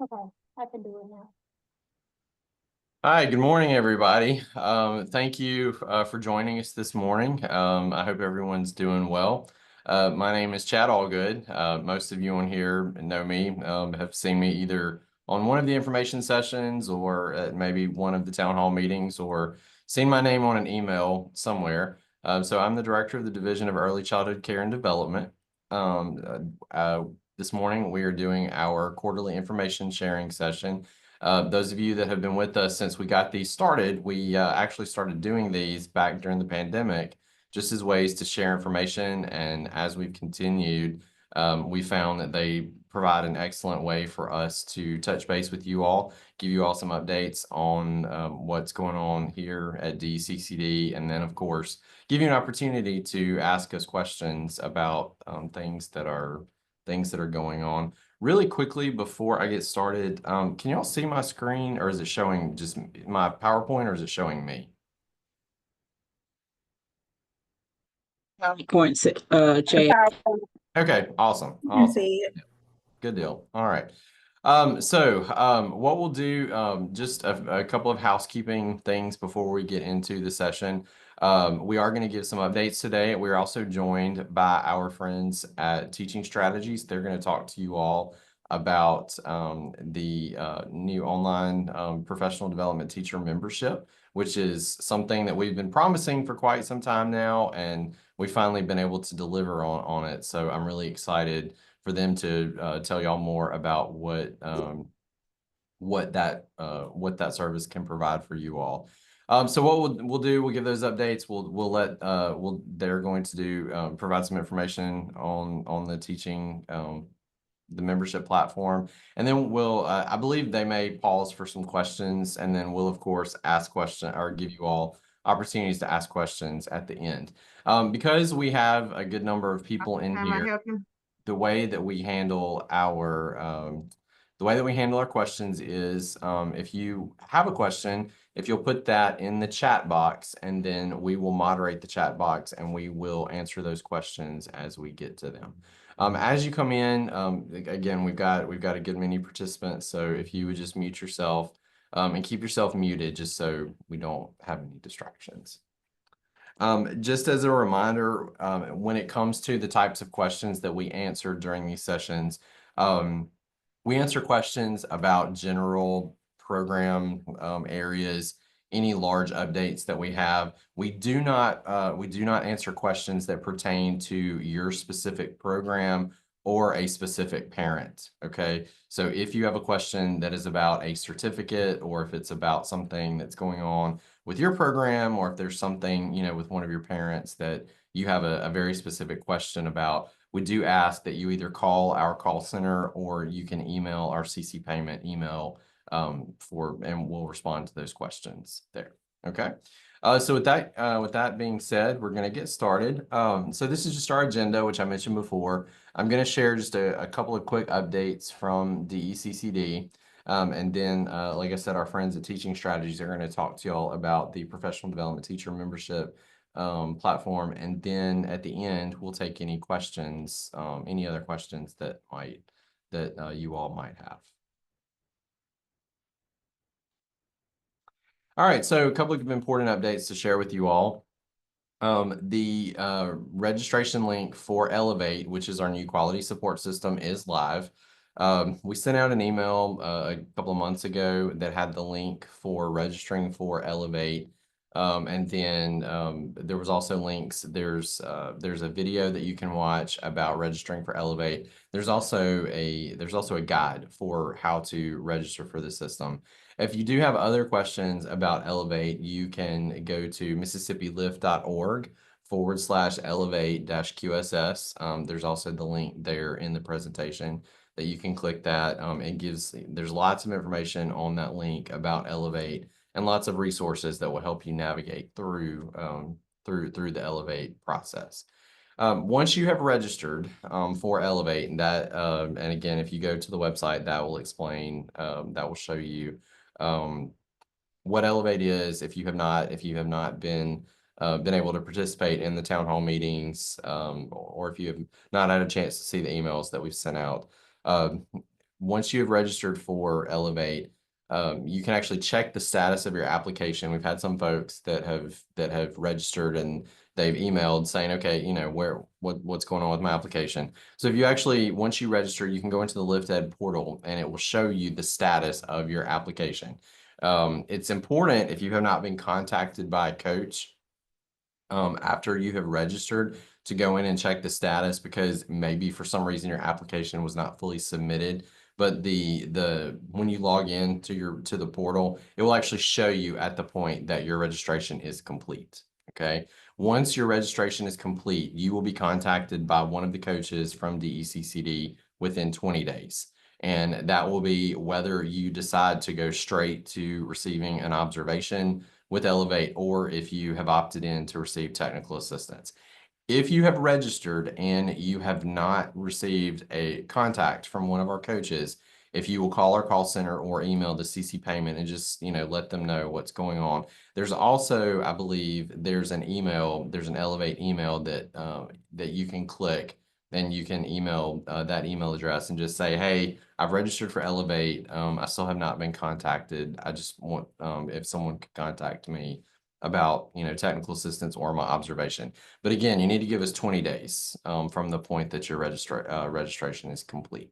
Okay, I can do it now. Hi, good morning, everybody. Thank you for joining us this morning. I hope everyone's doing well. My name is Chad Allgood. Most of you on here know me, have seen me either on one of the information sessions or at maybe one of the town hall meetings or seen my name on an email somewhere. So I'm the director of the Division of Early Childhood Care and Development. This morning, we are doing our quarterly information sharing session. Those of you that have been with us since we got these started, we actually started doing these back during the pandemic, just as ways to share information. And as we've continued, we found that they provide an excellent way for us to touch base with you all, give you all some updates on what's going on here at DCCD, and then, of course, give you an opportunity to ask us questions about things that are going on. Really quickly before I get started, can y'all see my screen, or is it showing just my PowerPoint, or is it showing me? PowerPoint, Chad. Okay, awesome. You can Awesome. see it. Good deal. All right. What we'll do, just a couple of housekeeping things before we get into the session. We are going to give some updates today. We're also joined by our friends at Teaching Strategies. They're going to talk to you all about the new online professional development teacher membership, which is something that we've been promising for quite some time now, and we've finally been able to deliver on it. So I'm really excited for them to tell y'all more about what that service can provide for you all. So what we'll do, we'll give those updates. They're going to do provide some information on the teaching the membership platform, and then I believe they may pause for some questions, and then we'll of course ask questions or give you all opportunities to ask questions at the end. Because we have a good number of people in here, the way that we handle our questions is if you have a question, if you'll put that in the chat box, and then we will moderate the chat box and we will answer those questions as we get to them. As you come in, again, we've got a good many participants, so if you would just mute yourself and keep yourself muted just so we don't have any distractions. Just as a reminder, when it comes to the types of questions that we answer during these sessions, we answer questions about general program areas, any large updates that we have. We do not answer questions that pertain to your specific program or a specific parent. Okay, so if you have a question that is about a certificate, or if it's about something that's going on with your program, or if there's something, with one of your parents that you have a very specific question about, we do ask that you either call our call center or you can email our CC Payment email and we'll respond to those questions there. Okay. So with that being said, we're going to get started. So this is just our agenda, which I mentioned before. I'm going to share just a couple of quick updates from DECCD. And then, like I said, our friends at Teaching Strategies are going to talk to y'all about the professional development teacher membership platform. And then at the end, we'll take any questions, any other questions that you all might have. All right, so a couple of important updates to share with you all. The registration link for Elevate, which is our new quality support system, is live. We sent out an email a couple of months ago that had the link for registering for Elevate. And then there was also links. There's a video that you can watch about registering for Elevate. There's also a guide for how to register for the system. If you do have other questions about Elevate, you can go to mississipplift.org/elevate-QSS. There's also the link there in the presentation that you can click that. There's lots of information on that link about Elevate and lots of resources that will help you navigate through the Elevate process. Once you have registered for Elevate, and again, if you go to the website, that will explain, that will show you what Elevate is. If you have not been able to participate in the town hall meetings, or if you have not had a chance to see the emails that we've sent out, Once you have registered for Elevate, you can actually check the status of your application. We've had some folks that have registered and they've emailed saying, okay, you know, what's going on with my application. So if you actually, once you register, you can go into the LiftEd portal and it will show you the status of your application. It's important if you have not been contacted by a coach after you have registered to go in and check the status, because maybe for some reason your application was not fully submitted. But when you log in to the portal, it will actually show you at the point that your registration is complete. Okay. Once your registration is complete, you will be contacted by one of the coaches from DECCD within 20 days. And that will be whether you decide to go straight to receiving an observation with Elevate, or if you have opted in to receive technical assistance. If you have registered and you have not received a contact from one of our coaches, if you will call our call center or email the CC Payment and just, you know, let them know what's going on. There's also, I believe, there's an Elevate email that you can click, and you can email that email address and just say, hey, I've registered for Elevate. I still have not been contacted. I just want if someone could contact me about, you know, technical assistance or my observation. But again, you need to give us 20 days from the point that your registration is complete.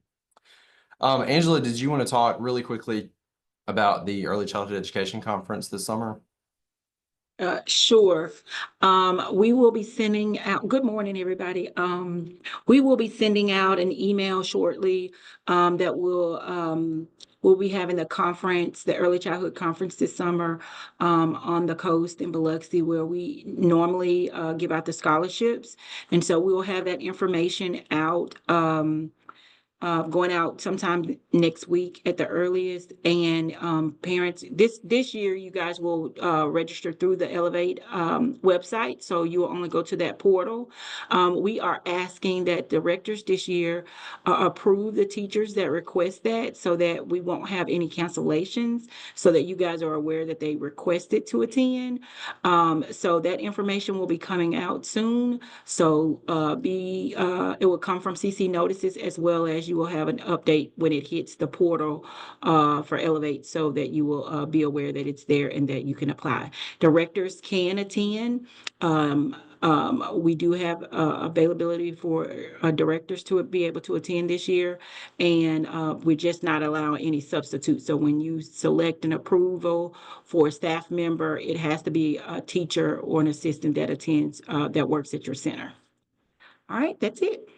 Angela, did you want to talk really quickly about the Early Childhood Education Conference this summer? Sure. We will be sending out, good morning, everybody. We will be sending out an email shortly that we'll be having the conference, the Early Childhood Conference this summer on the coast in Biloxi, where we normally give out the scholarships. And so we will have that information out. Going out sometime next week at the earliest. And parents, this year you guys will register through the Elevate website, so you will only go to that portal. We are asking that directors this year approve the teachers that request that, so that we won't have any cancellations, so that you guys are aware that they requested to attend. So that information will be coming out soon. So it will come from CC Notices, as well as you will have an update when it hits the portal for Elevate, so that you will be aware that it's there and that you can apply. Directors can attend. We do have availability for directors to be able to attend this year, and we're just not allowing any substitutes. So when you select an approval for a staff member, it has to be a teacher or an assistant that attends, that works at your center. All right, that's it.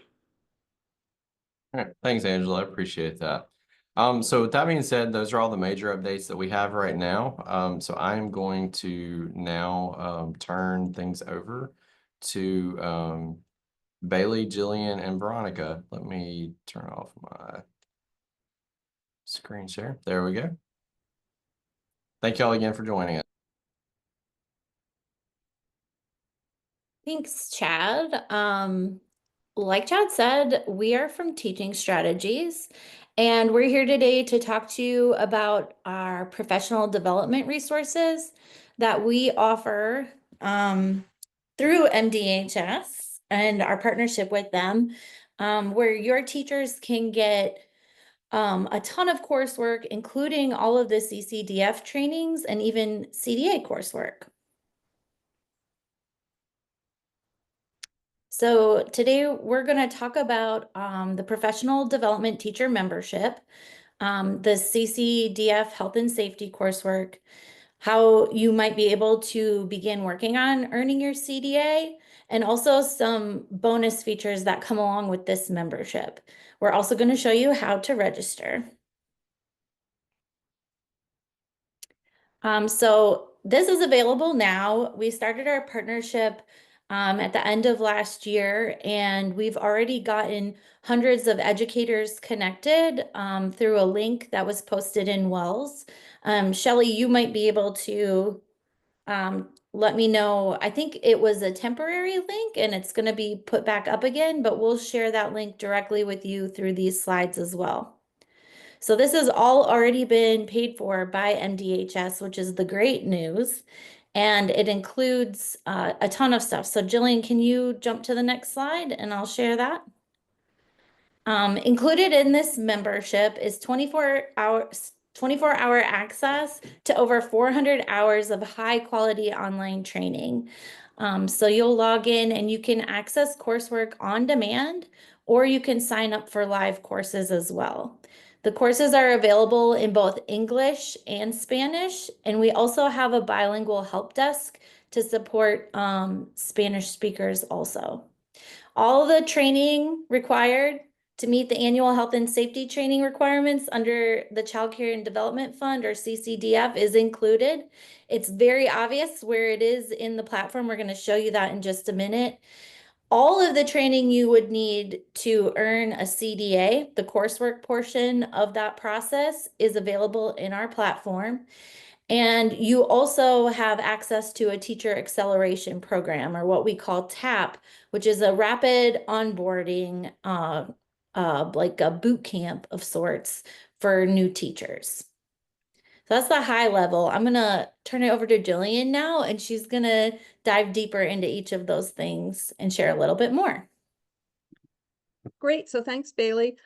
All right, thanks, Angela. I appreciate that. So with that being said, those are all the major updates that we have right now. So I'm going to now turn things over to Bailey, Jillian, and Veronica. Let me turn off my screen share. There we go. Thank you all again for joining us. Thanks, Chad. Like Chad said, we are from Teaching Strategies, and we're here today to talk to you about our professional development resources that we offer through MDHS and our partnership with them, where your teachers can get a ton of coursework, including all of the CCDF trainings and even CDA coursework. So today we're going to talk about the Professional Development Teacher Membership, the CCDF Health and Safety coursework, how you might be able to begin working on earning your CDA, and also some bonus features that come along with this membership. We're also going to show you how to register. So this is available now. We started our partnership at the end of last year, and we've already gotten hundreds of educators connected through a link that was posted in Wells. Shelly, you might be able to let me know. I think it was a temporary link and it's going to be put back up again, but we'll share that link directly with you through these slides as well. So this has all already been paid for by MDHS, which is the great news. And it includes a ton of stuff. So Jillian, can you jump to the next slide and I'll share that? Included in this membership is 24-hour access to over 400 hours of high quality online training. So you'll log in and you can access coursework on demand, or you can sign up for live courses as well. The courses are available in both English and Spanish, and we also have a bilingual help desk to support Spanish speakers also. All the training required to meet the annual health and safety training requirements under the Child Care and Development Fund, or CCDF, is included. It's very obvious where it is in the platform. We're going to show you that in just a minute. All of the training you would need to earn a CDA, the coursework portion of that process, is available in our platform. And you also have access to a teacher acceleration program, or what we call TAP, which is a rapid onboarding, like a boot camp of sorts for new teachers. So that's the high level. I'm gonna turn it over to Jillian now, and she's gonna dive deeper into each of those things and share a little bit more. Great. So thanks, Bailey.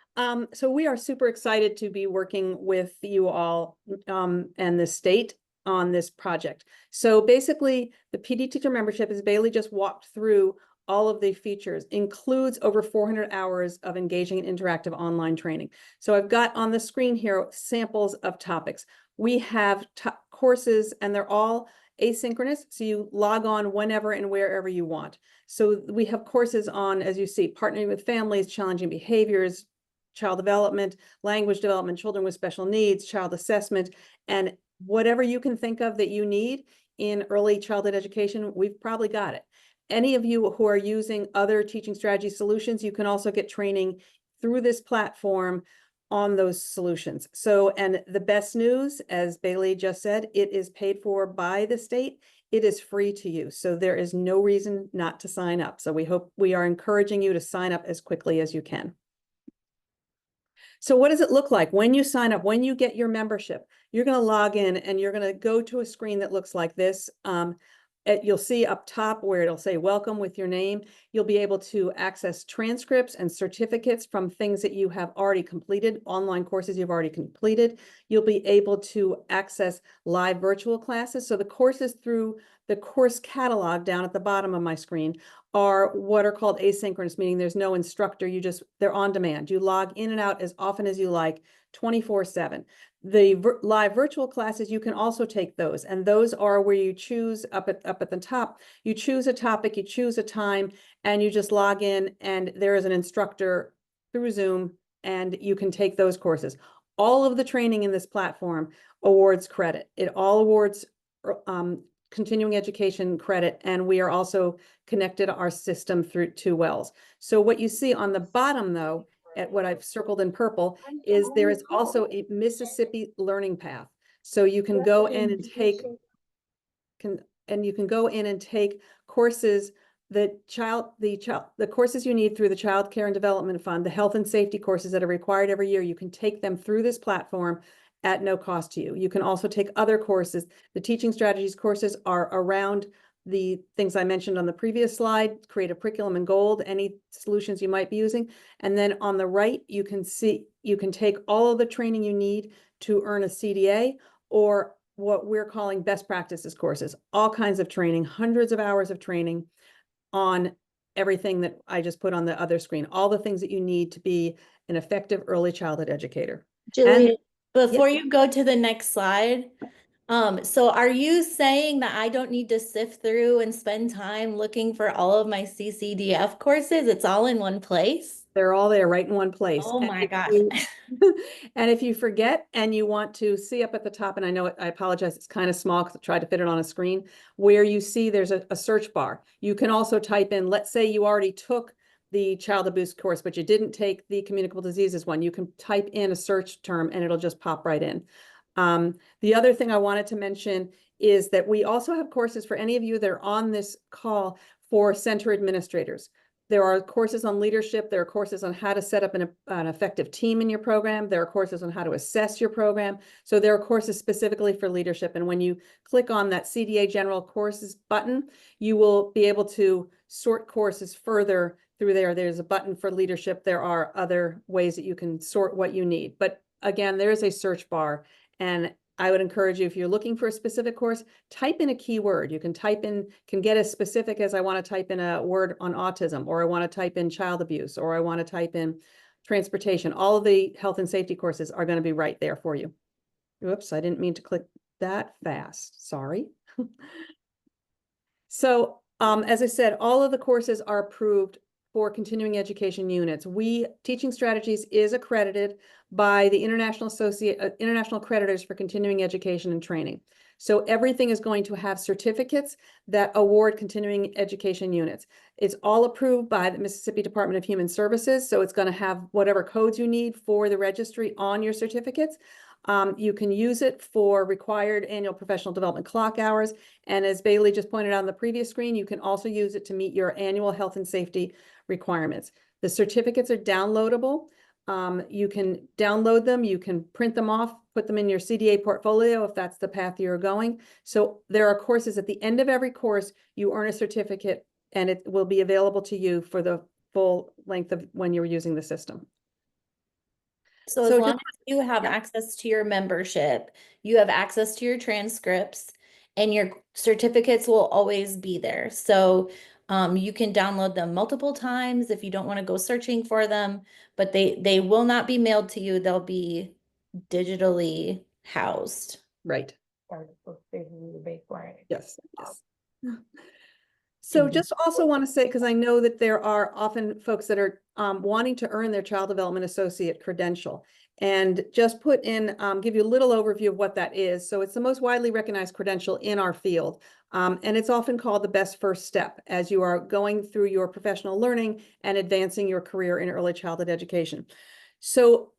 So we are super excited to be working with you all and the state on this project. So basically, the PD teacher membership, as Bailey just walked through, all of the features includes over 400 hours of engaging and interactive online training. So I've got on the screen here samples of topics. We have courses, and they're all asynchronous, so you log on whenever and wherever you want. So we have courses on, as you see, partnering with families, challenging behaviors, child development, language development, children with special needs, child assessment, and whatever you can think of that you need in early childhood education, we've probably got it. Any of you who are using other teaching strategy solutions, you can also get training through this platform on those solutions. So, and the best news, as Bailey just said, it is paid for by the state. It is free to use. So there is no reason not to sign up. So we are encouraging you to sign up as quickly as you can. So what does it look like when you sign up, when you get your membership? You're going to log in and you're going to go to a screen that looks like this. You'll see up top where it'll say welcome with your name. You'll be able to access transcripts and certificates from things that you have already completed, online courses you've already completed. You'll be able to access live virtual classes. So the courses through the course catalog down at the bottom of my screen are what are called asynchronous, meaning there's no instructor. They're on demand. You log in and out as often as you like, 24/7. The live virtual classes, you can also take those, and those are where you choose up at the top, you choose a topic, you choose a time, and you just log in, and there is an instructor through Zoom, and you can take those courses. All of the training in this platform awards credit. It all awards continuing education credit, and we are also connected our system through to WELS. So what you see on the bottom, though, at what I've circled in purple, is there is also a Mississippi Learning Path. So you can go in and take courses, the courses you need through the Child Care and Development Fund, the health and safety courses that are required every year. You can take them through this platform at no cost to you. You can also take other courses. The teaching strategies courses are around the things I mentioned on the previous slide, Creative Curriculum and Gold, any solutions you might be using. And then on the right, you can take all of the training you need to earn a CDA, or what we're calling best practices courses, all kinds of training, hundreds of hours of training on everything that I just put on the other screen, all the things that you need to be an effective early childhood educator. Jillian, before you go to the next slide, so are you saying that I don't need to sift through and spend time looking for all of my CCDF courses? It's all in one place? They're all there right in one place. Oh my gosh. And if you forget and you want to see up at the top, and I know I apologize, it's kind of small because I tried to fit it on a screen, where you see there's a search bar. You can also type in, let's say you already took the child abuse course, but you didn't take the communicable diseases one. You can type in a search term and it'll just pop right in. The other thing I wanted to mention is that we also have courses for any of you that are on this call for center administrators. There are courses on leadership. There are courses on how to set up an effective team in your program. There are courses on how to assess your program. So there are courses specifically for leadership. And when you click on that CDA General Courses button, you will be able to sort courses further through there. There's a button for leadership. There are other ways that you can sort what you need. But again, there is a search bar. And I would encourage you, if you're looking for a specific course, type in a keyword. You can get as specific as I want to type in a word on autism, or I want to type in child abuse, or I want to type in transportation. All of the health and safety courses are going to be right there for you. Oops, I didn't mean to click that fast. Sorry. So, as I said, all of the courses are approved for continuing education units. Teaching Strategies is accredited by the International Accreditors for Continuing Education and Training. So everything is going to have certificates that award continuing education units. It's all approved by the Mississippi Department of Human Services. So it's going to have whatever codes you need for the registry on your certificates. You can use it for required annual professional development clock hours. And as Bailey just pointed out on the previous screen, you can also use it to meet your annual health and safety requirements. The certificates are downloadable. You can download them, you can print them off, put them in your CDA portfolio if that's the path you're going. So there are courses at the end of every course, you earn a certificate and it will be available to you for the full length of when you're using the system. So as So long just- as you have yeah. access to your membership, you have access to your transcripts, and your certificates will always be there. So you can download them multiple times if you don't want to go searching for them, but they will not be mailed to you. They'll be digitally housed. Right. Yes. Yes. So Mhm. just also want to say, because I know that there are often folks that are wanting to earn their Child Development Associate credential, and just put in, give you a little overview of what that is. So it's the most widely recognized credential in our field, and it's often called the best first step as you are going through your professional learning and advancing your career in early childhood education. So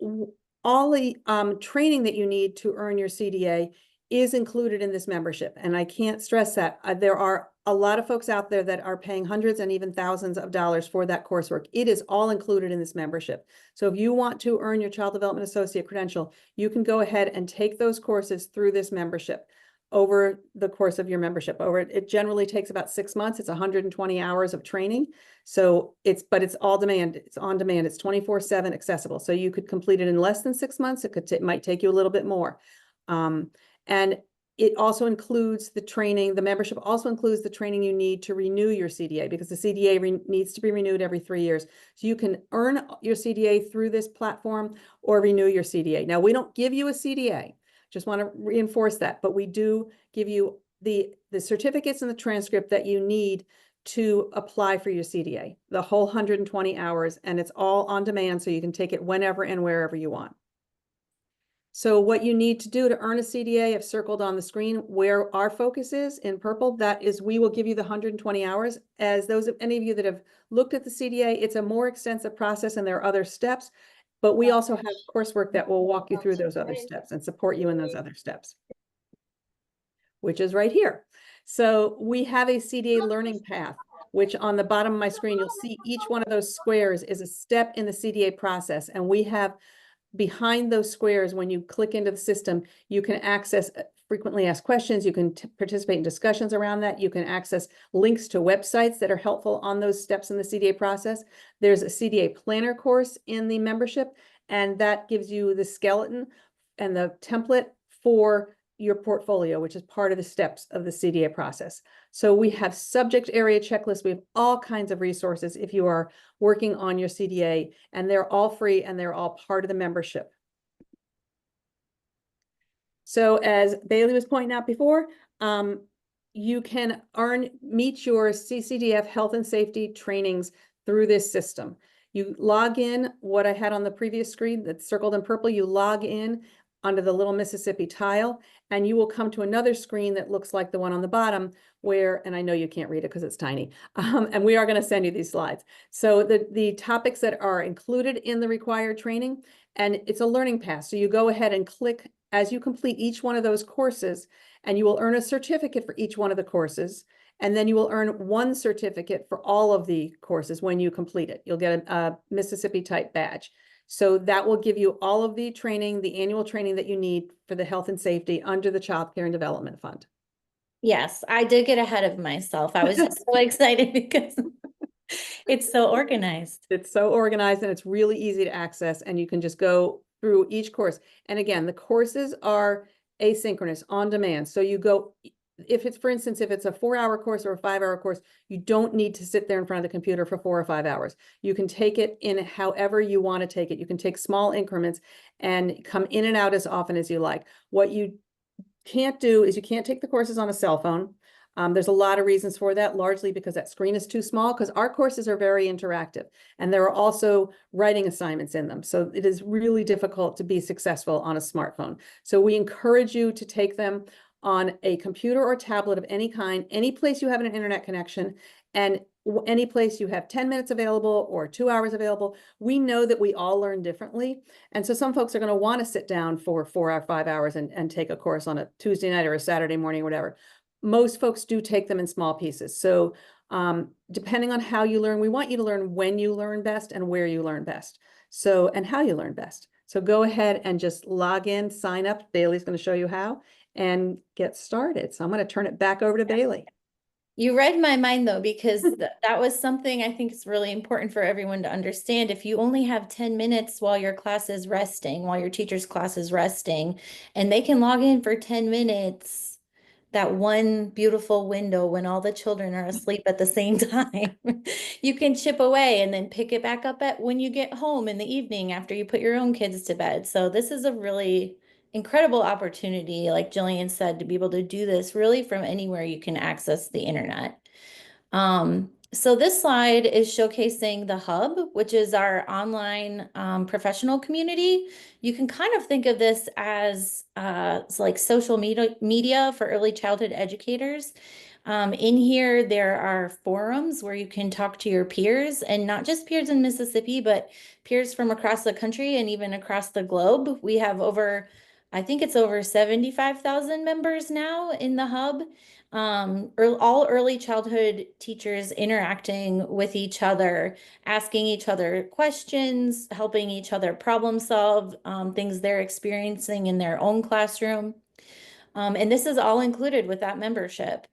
all the training that you need to earn your CDA is included in this membership. And I can't stress that. There are a lot of folks out there that are paying hundreds and even thousands of dollars for that coursework. It is all included in this membership. So if you want to earn your Child Development Associate credential, you can go ahead and take those courses through this membership over the course of your membership. It generally takes about 6 months. It's 120 hours of training. So but it's all demand. It's on demand. It's 24/7 accessible. So you could complete it in less than 6 months. It might take you a little bit more. And it also includes the training. The membership also includes the training you need to renew your CDA, because the CDA needs to be renewed every 3 years. So you can earn your CDA through this platform or renew your CDA. Now, we don't give you a CDA. Just want to reinforce that, but we do give you the certificates and the transcript that you need to apply for your CDA, the whole 120 hours, and it's all on demand, so you can take it whenever and wherever you want. So what you need to do to earn a CDA, I've circled on the screen where our focus is in purple. That is, we will give you the 120 hours. As any of you that have looked at the CDA, it's a more extensive process and there are other steps, but we also have coursework that will walk you through those other steps and support you in those other steps, which is right here. So we have a CDA learning path, which on the bottom of my screen, you'll see each one of those squares is a step in the CDA process. And we have behind those squares, when you click into the system, you can access frequently asked questions. You can participate in discussions around that. You can access links to websites that are helpful on those steps in the CDA process. There's a CDA planner course in the membership, and that gives you the skeleton and the template for your portfolio, which is part of the steps of the CDA process. So we have subject area checklists. We have all kinds of resources if you are working on your CDA, and they're all free and they're all part of the membership. So as Bailey was pointing out before, you can meet your CCDF health and safety trainings through this system. You log in, what I had on the previous screen that's circled in purple, you log in under the little Mississippi tile, and you will come to another screen that looks like the one on the bottom where, and I know you can't read it because it's tiny, and we are going to send you these slides. So the topics that are included in the required training, and it's a learning path. So you go ahead and click as you complete each one of those courses, and you will earn a certificate for each one of the courses. And then you will earn one certificate for all of the courses when you complete it. You'll get a Mississippi type badge. So that will give you all of the training, the annual training that you need for the health and safety under the Child Care and Development Fund. Yes, I did get ahead of myself. I was just so excited because It's so organized. It's so organized and it's really easy to access, and you can just go through each course. And again, the courses are asynchronous, on demand. So you go, if it's, for instance, if it's a 4-hour course or a 5-hour course, you don't need to sit there in front of the computer for 4 or 5 hours. You can take it in however you want to take it. You can take small increments and come in and out as often as you like. What you can't do is you can't take the courses on a cell phone. There's a lot of reasons for that, largely because that screen is too small, because our courses are very interactive and there are also writing assignments in them. So it is really difficult to be successful on a smartphone. So we encourage you to take them on a computer or tablet of any kind, any place you have an internet connection, and any place you have 10 minutes available or 2 hours available. We know that we all learn differently. And so some folks are going to want to sit down for 4 or 5 hours and take a course on a Tuesday night or a Saturday morning or whatever. Most folks do take them in small pieces. So depending on how you learn, we want you to learn when you learn best and where you learn best. So, and how you learn best. So go ahead and just log in, sign up. Bailey's going to show you how and get started. So I'm going to turn it back over to Bailey. You read my mind though, because that was something I think is really important for everyone to understand. If you only have 10 minutes while your class is resting, while your teacher's class is resting, and they can log in for 10 minutes, that one beautiful window when all the children are asleep at the same time, you can chip away and then pick it back up at when you get home in the evening after you put your own kids to bed. So this is a really incredible opportunity, like Jillian said, to be able to do this really from anywhere you can access the internet. So this slide is showcasing the Hub, which is our online professional community. You can kind of think of this as like social media for early childhood educators. In here, there are forums where you can talk to your peers, and not just peers in Mississippi, but peers from across the country and even across the globe. We have I think it's over 75,000 members now in the Hub. All early childhood teachers interacting with each other, asking each other questions, helping each other problem solve things they're experiencing in their own classroom. And this is all included with that membership.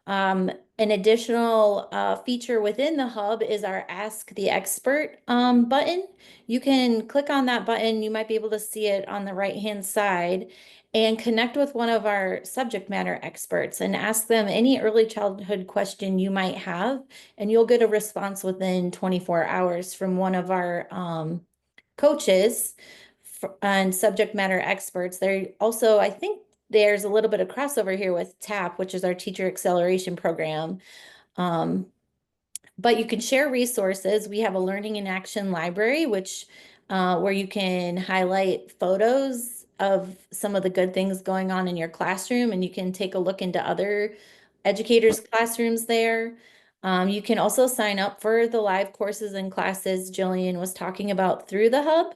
An additional feature within the Hub is our Ask the Expert button. You can click on that button. You might be able to see it on the right-hand side and connect with one of our subject matter experts and ask them any early childhood question you might have, and you'll get a response within 24 hours from one of our coaches and subject matter experts. They're also, I think, there's a little bit of crossover here with TAP, which is our teacher acceleration program. But you can share resources. We have a learning in action library, which where you can highlight photos of some of the good things going on in your classroom, and you can take a look into other educators' classrooms there. You can also sign up for the live courses and classes Jillian was talking about through the Hub.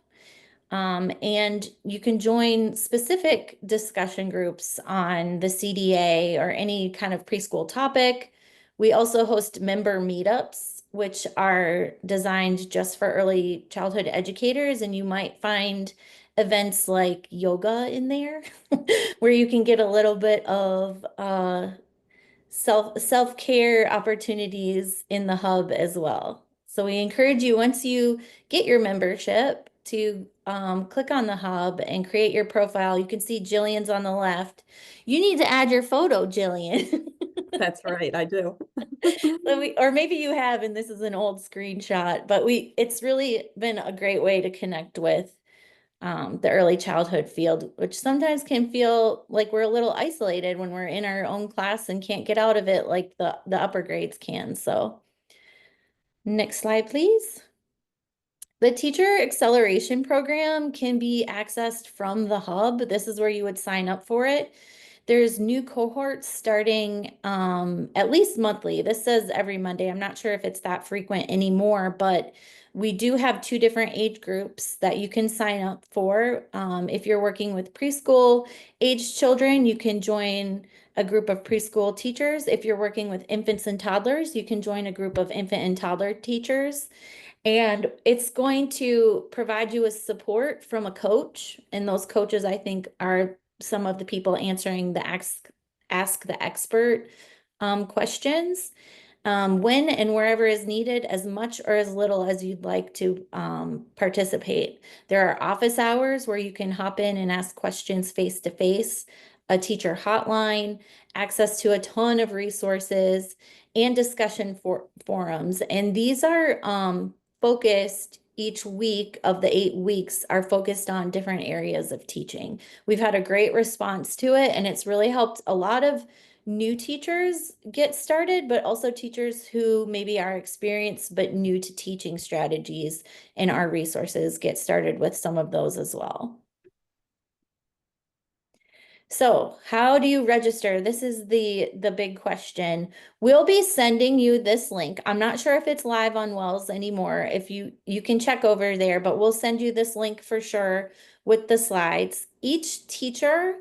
And you can join specific discussion groups on the CDA or any kind of preschool topic. We also host member meetups, which are designed just for early childhood educators, and you might find events like yoga in there, where you can get a little bit of self-care opportunities in the Hub as well. So we encourage you, once you get your membership, to click on the Hub and create your profile. You can see Jillian's on the left. You need to add your photo, Jillian. That's right, I do. Or maybe you have, and this is an old screenshot, but it's really been a great way to connect with the early childhood field, which sometimes can feel like we're a little isolated when we're in our own class and can't get out of it like the upper grades can. So next slide, please. The teacher acceleration program can be accessed from the Hub. This is where you would sign up for it. There's new cohorts starting at least monthly. This says every Monday. I'm not sure if it's that frequent anymore, but we do have 2 different age groups that you can sign up for. If you're working with preschool age children, you can join a group of preschool teachers. If you're working with infants and toddlers, you can join a group of infant and toddler teachers. And it's going to provide you with support from a coach. And those coaches, I think, are some of the people answering the Ask the Expert questions. when and wherever is needed, as much or as little as you'd like to participate. There are office hours where you can hop in and ask questions face to face, a teacher hotline, access to a ton of resources, and discussion forums. And these are focused, each week of the 8 weeks are focused on different areas of teaching. We've had a great response to it, and it's really helped a lot of new teachers get started, but also teachers who maybe are experienced but new to teaching strategies and our resources get started with some of those as well. So how do you register? This is the big question. We'll be sending you this link. I'm not sure if it's live on Wells anymore. If you can check over there, but we'll send you this link for sure with the slides. Each teacher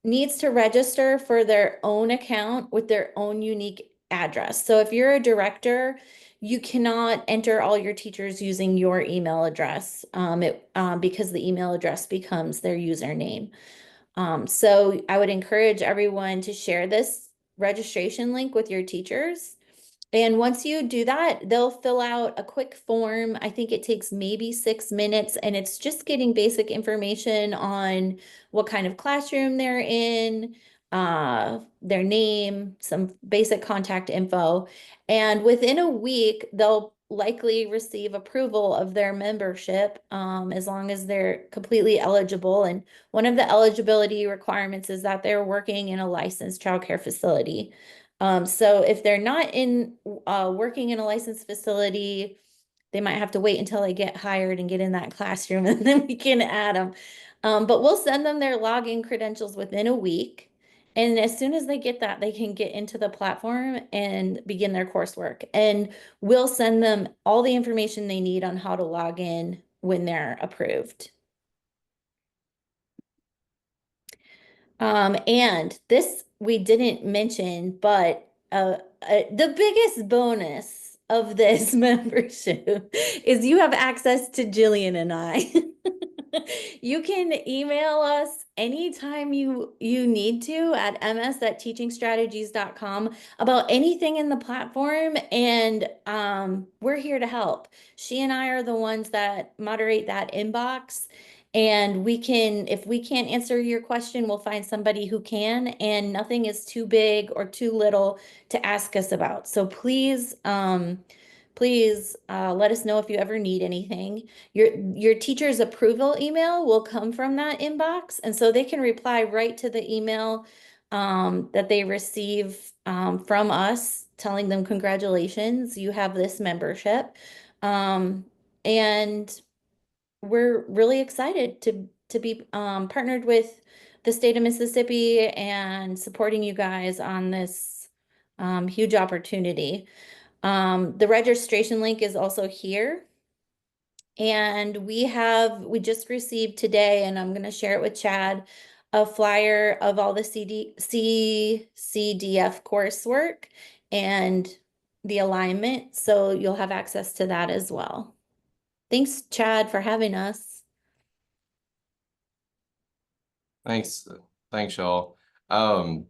needs to register for their own account with their own unique address. So if you're a director, you cannot enter all your teachers using your email address because the email address becomes their username. So I would encourage everyone to share this registration link with your teachers. And once you do that, they'll fill out a quick form. I think it takes maybe 6 minutes, and it's just getting basic information on what kind of classroom they're in, their name, some basic contact info. And within a week, they'll likely receive approval of their membership, as long as they're completely eligible. And one of the eligibility requirements is that they're working in a licensed childcare facility. So if they're not working in a licensed facility, they might have to wait until they get hired and get in that classroom, and then we can add them. But we'll send them their login credentials within a week. And as soon as they get that, they can get into the platform and begin their coursework. And we'll send them all the information they need on how to log in when they're approved. And this we didn't mention, but the biggest bonus of this membership is you have access to Jillian and I. You can email us anytime you need to at ms@teachingstrategies.com about anything in the platform, and we're here to help. She and I are the ones that moderate that inbox. And if we can't answer your question, we'll find somebody who can, and nothing is too big or too little to ask us about. So please, please let us know if you ever need anything. Your teacher's approval email will come from that inbox, and so they can reply right to the email that they receive from us, telling them congratulations, you have this membership. And we're really excited to be partnered with the state of Mississippi and supporting you guys on this huge opportunity. The registration link is also here. And we just received today, and I'm going to share it with Chad, a flyer of all the CCDF coursework and the alignment. So you'll have access to that as well. Thanks, Chad, for having us. Thanks, y'all. All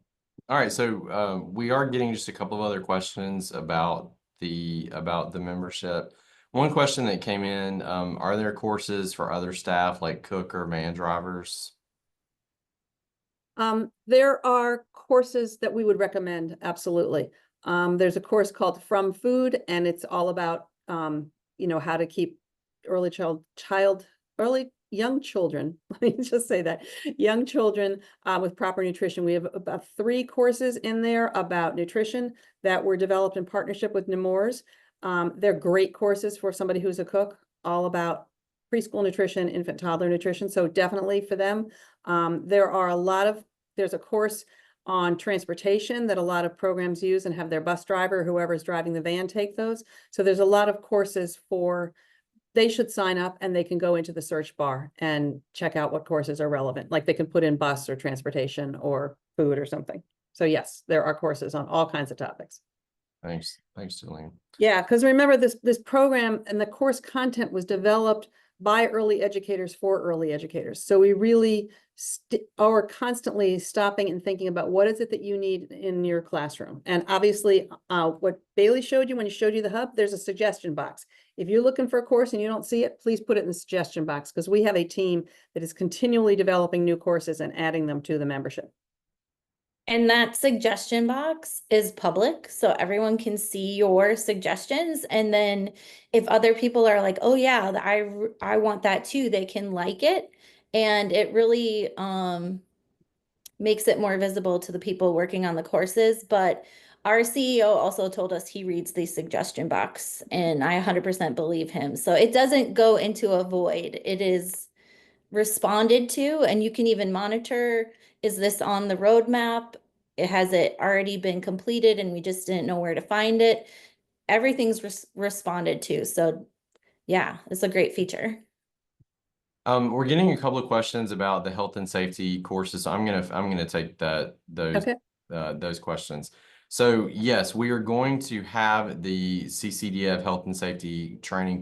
right, so we are getting just a couple of other questions about the membership. One question that came in, are there courses for other staff like cook or van drivers? There are courses that we would recommend, absolutely. There's a course called From Food, and it's all about how to keep young children, let me just say that, young children with proper nutrition. We have about 3 courses in there about nutrition that were developed in partnership with Nemours. They're great courses for somebody who's a cook, all about preschool nutrition, infant toddler nutrition. So definitely for them. There's a course on transportation that a lot of programs use and have their bus driver, whoever's driving the van, take those. So there's a lot of courses they should sign up, and they can go into the search bar and check out what courses are relevant. Like they can put in bus or transportation or food or something. So yes, there are courses on all kinds of topics. Thanks, Jillian. Yeah, because remember this program and the course content was developed by early educators for early educators. So we really are constantly stopping and thinking about what is it that you need in your classroom. And obviously, what Bailey showed you when he showed you the hub, there's a suggestion box. If you're looking for a course and you don't see it, please put it in the suggestion box, because we have a team that is continually developing new courses and adding them to the membership. And that suggestion box is public, so everyone can see your suggestions. And then if other people are like, oh yeah, I want that too, they can like it. And it really makes it more visible to the people working on the courses. But our CEO also told us he reads the suggestion box, and I 100% believe him. So it doesn't go into a void. It is responded to, and you can even monitor, is this on the roadmap? Has it already been completed and we just didn't know where to find it? Everything's responded to. So yeah, it's a great feature. We're getting a couple of questions about the health and safety courses. So I'm gonna take those questions. So yes, we are going to have the CCDF health and safety training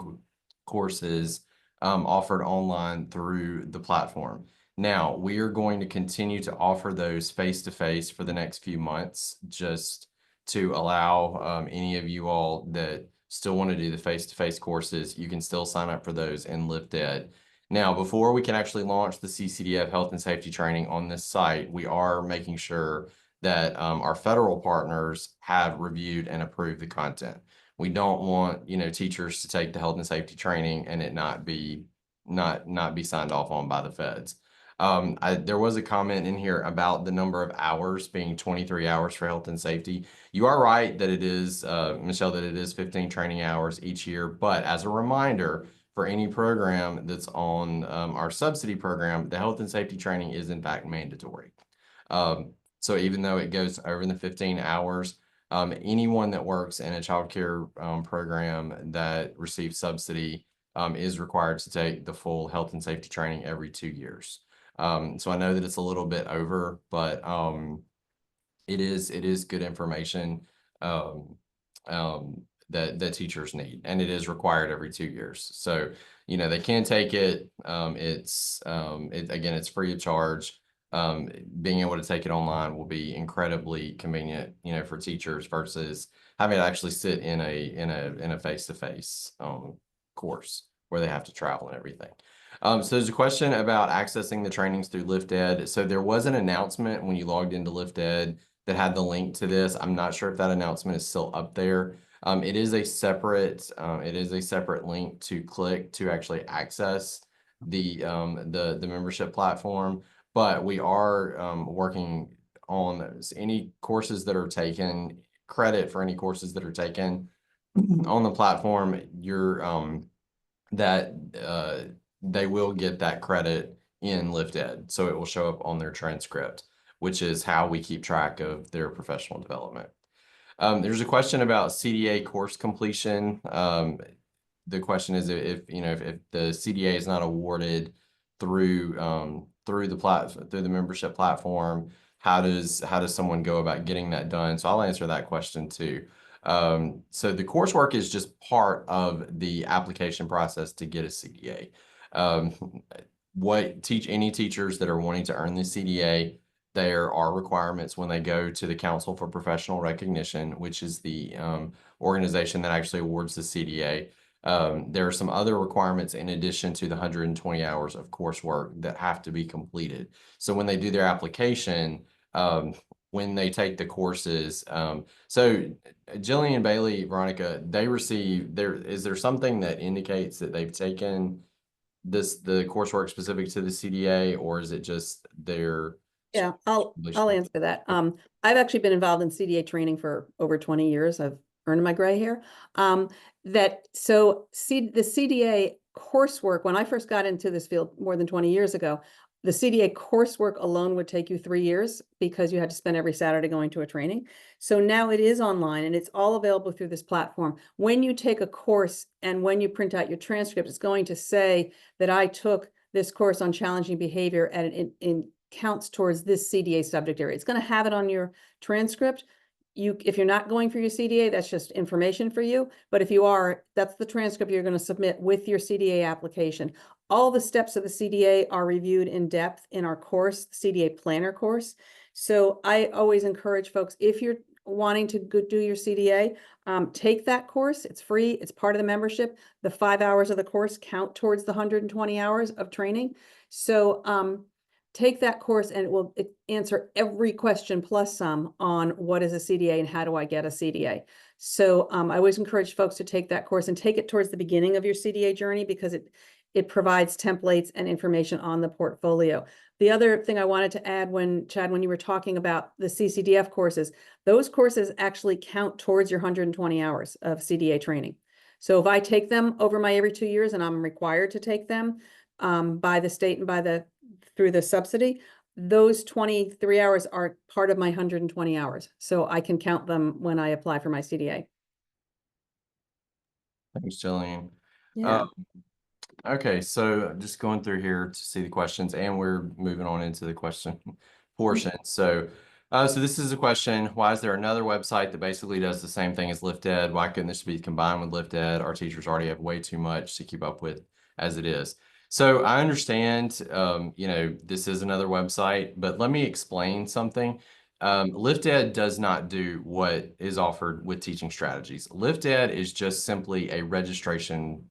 courses offered online through the platform. Now, we are going to continue to offer those face-to-face for the next few months, just to allow any of you all that still want to do the face-to-face courses, you can still sign up for those in LiftEd. Now, before we can actually launch the CCDF health and safety training on this site, we are making sure that our federal partners have reviewed and approved the content. We don't want, teachers to take the health and safety training and it not be signed off on by the feds. There was a comment in here about the number of hours being 23 hours for health and safety. You are right that it is, Michelle, that it is 15 training hours each year. But as a reminder, for any program that's on our subsidy program, the health and safety training is in fact mandatory. So even though it goes over the 15 hours, anyone that works in a child care program that receives subsidy is required to take the full health and safety training every 2 years. So I know that it's a little bit over, but it is good information that teachers need, and it is required every 2 years. So, they can take it. Again, it's free of charge. Being able to take it online will be incredibly convenient, for teachers versus having to actually sit in a face-to-face course where they have to travel and everything. So there's a question about accessing the trainings through LiftEd. So there was an announcement when you logged into LiftEd that had the link to this. I'm not sure if that announcement is still up there. It is a separate link to click to actually access the membership platform. But we are working on any courses that are taken, credit for any courses that are taken on the platform. They will get that credit in LiftEd, so it will show up on their transcript, which is how we keep track of their professional development. There's a question about CDA course completion. The question is if the CDA is not awarded through the membership platform, how does someone go about getting that done? So I'll answer that question too. So the coursework is just part of the application process to get a CDA. Any teachers that are wanting to earn the CDA, there are requirements when they go to the Council for Professional Recognition, which is the organization that actually awards the CDA. There are some other requirements in addition to the 120 hours of coursework that have to be completed. So when they do their application, when they take the courses, so Jillian, Bailey, Veronica, is there something that indicates that they've taken the coursework specific to the CDA, or is it just their? Yeah, I'll answer that. I've actually been involved in CDA training for over 20 years. I've earned my gray hair. The CDA coursework, when I first got into this field more than 20 years ago, the CDA coursework alone would take you 3 years because you had to spend every Saturday going to a training. So now it is online and it's all available through this platform. When you take a course and when you print out your transcript, it's going to say that I took this course on challenging behavior and it counts towards this CDA subject area. It's going to have it on your transcript. if you're not going for your CDA, that's just information for you. But if you are, that's the transcript you're going to submit with your CDA application. All the steps of the CDA are reviewed in depth in our course, CDA Planner course. So I always encourage folks, if you're wanting to go do your CDA, take that course. It's free. It's part of the membership. The 5 hours of the course count towards the 120 hours of training. So take that course and it will answer every question plus some on what is a CDA and how do I get a CDA. So I always encourage folks to take that course and take it towards the beginning of your CDA journey because it provides templates and information on the portfolio. The other thing I wanted to add Chad, when you were talking about the CCDF courses, those courses actually count towards your 120 hours of CDA training. So if I take them over my every 2 years and I'm required to take them by the state and through the subsidy, those 23 hours are part of my 120 hours. So I can count them when I apply for my CDA. Thanks, Jillian. Yeah. Okay, so just going through here to see the questions, and we're moving on into the question portion. So this is a question: why is there another website that basically does the same thing as LiftEd? Why couldn't this be combined with LiftEd? Our teachers already have way too much to keep up with as it is. So I understand, this is another website, but let me explain something. LiftEd does not do what is offered with Teaching Strategies. LiftEd is just simply a registration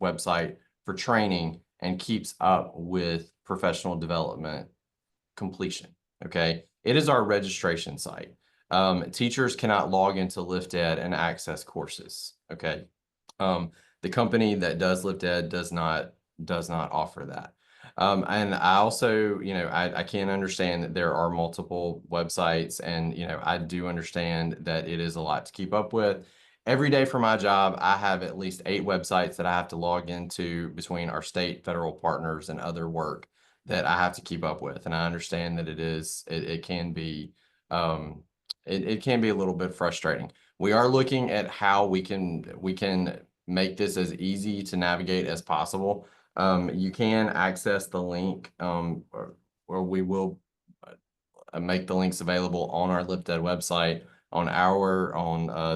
website for training and keeps up with professional development completion. Okay. It is our registration site. Teachers cannot log into LiftEd and access courses. Okay. The company that does LiftEd does not offer that. And I also, I can understand that there are multiple websites and, I do understand that it is a lot to keep up with. Every day for my job, I have at least 8 websites that I have to log into between our state, federal partners, and other work that I have to keep up with. And I understand that it can be a little bit frustrating. We are looking at how we can make this as easy to navigate as possible. You can access the link, or we will make the links available on our LiftEd website, on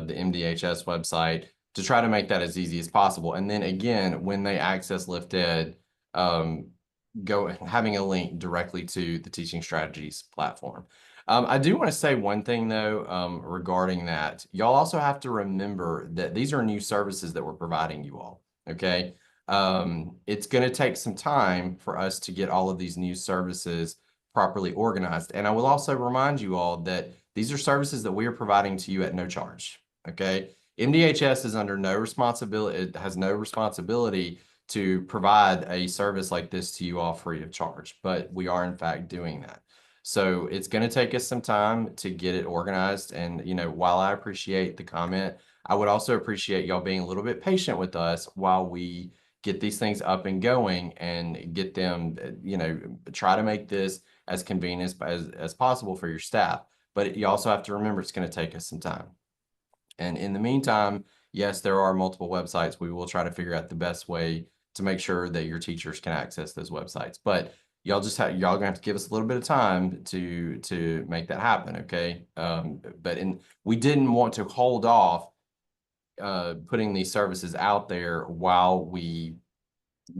the MDHS website, to try to make that as easy as possible. And then again, when they access LiftEd, having a link directly to the Teaching Strategies platform. I do want to say one thing though, regarding that. Y'all also have to remember that these are new services that we're providing you all. Okay. It's going to take some time for us to get all of these new services properly organized. And I will also remind you all that these are services that we are providing to you at no charge. Okay. MDHS is under no responsibility. It has no responsibility to provide a service like this to you all free of charge, but we are in fact doing that. So it's going to take us some time to get it organized. And, while I appreciate the comment, I would also appreciate y'all being a little bit patient with us while we get these things up and going and get them, try to make this as convenient as possible for your staff. But you also have to remember it's going to take us some time. And in the meantime, yes, there are multiple websites. We will try to figure out the best way to make sure that your teachers can access those websites. But y'all gonna have to give us a little bit of time to make that happen, okay? We didn't want to hold off putting these services out there while we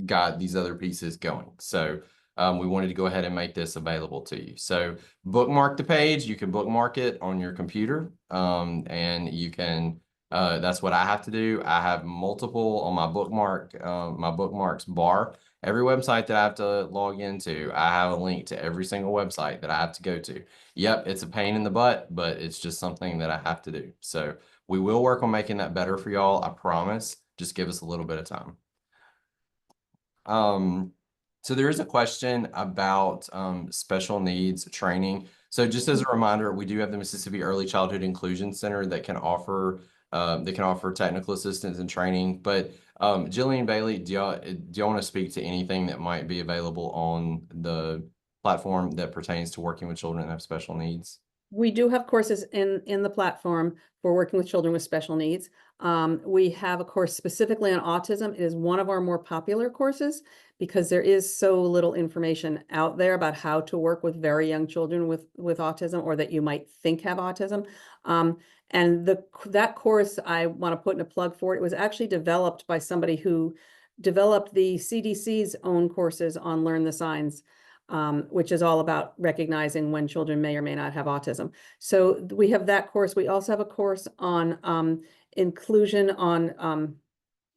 got these other pieces going. So we wanted to go ahead and make this available to you. So bookmark the page. You can bookmark it on your computer, and you can. That's what I have to do. I have multiple on my bookmarks bar. Every website that I have to log into, I have a link to every single website that I have to go to. Yep, it's a pain in the butt, but it's just something that I have to do. So we will work on making that better for y'all. I promise. Just give us a little bit of time. So there is a question about special needs training. So just as a reminder, we do have the Mississippi Early Childhood Inclusion Center that can offer technical assistance and training. But Jillian, Bailey, do y'all want to speak to anything that might be available on the platform that pertains to working with children that have special needs? We do have courses in the platform for working with children with special needs. We have a course specifically on autism. It is one of our more popular courses because there is so little information out there about how to work with very young children with autism, or that you might think have autism. And that course, I want to put in a plug for it. It was actually developed by somebody who developed the CDC's own courses on Learn the Signs, which is all about recognizing when children may or may not have autism. So we have that course. We also have a course on inclusion, on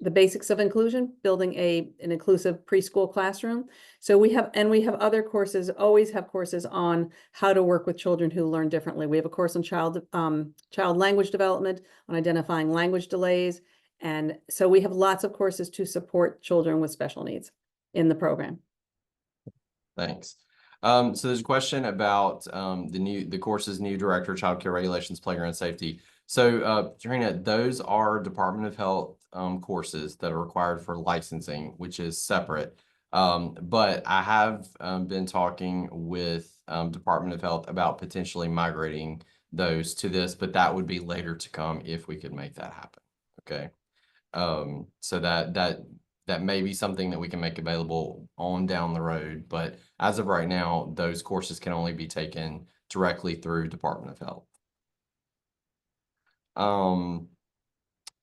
the basics of inclusion, building an inclusive preschool classroom. So we have other courses, always have courses on how to work with children who learn differently. We have a course on child language development, on identifying language delays. And so we have lots of courses to support children with special needs in the program. Thanks. So there's a question about the course's new director of child care regulations, playground safety. So Trina, those are Department of Health courses that are required for licensing, which is separate. But I have been talking with Department of Health about potentially migrating those to this, but that would be later to come if we could make that happen. Okay. So that may be something that we can make available on down the road, but as of right now, those courses can only be taken directly through Department of Health.